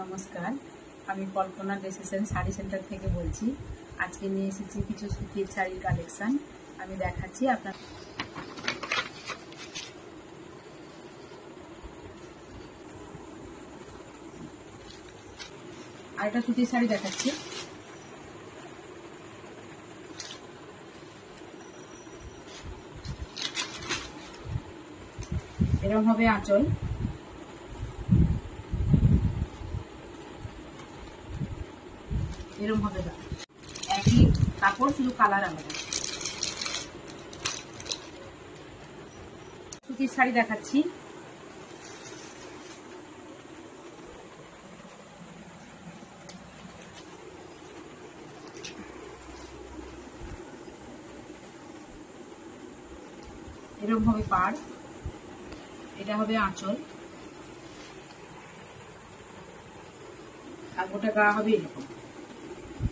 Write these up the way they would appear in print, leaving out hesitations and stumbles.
নমস্কার, আমি কল্পনা dresses and sari centre থেকে বলছি। আজকে নিয়ে এসেছি কিছু সুতির শাড়ির কালেকশন, আমি দেখাচ্ছি আপনার। আর একটা সুতির শাড়ি দেখাচ্ছি। এরকম হবে আঁচল, এরকম হবে একই কাপড়, শুধু কালার আলাদা। সুতির শাড়ি দেখাচ্ছি। এরকম হবে পাড়, এটা হবে আঁচল, আর গোটা গা হবে এরকম।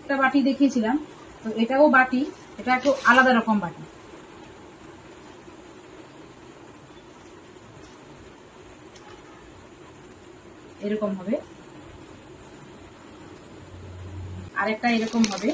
একটা বাটি দেখিয়েছিলাম, তো এটাও বাটি, এটা একটু আলাদা রকম বাটি। এরকম হবে, আরেকটা এরকম হবে।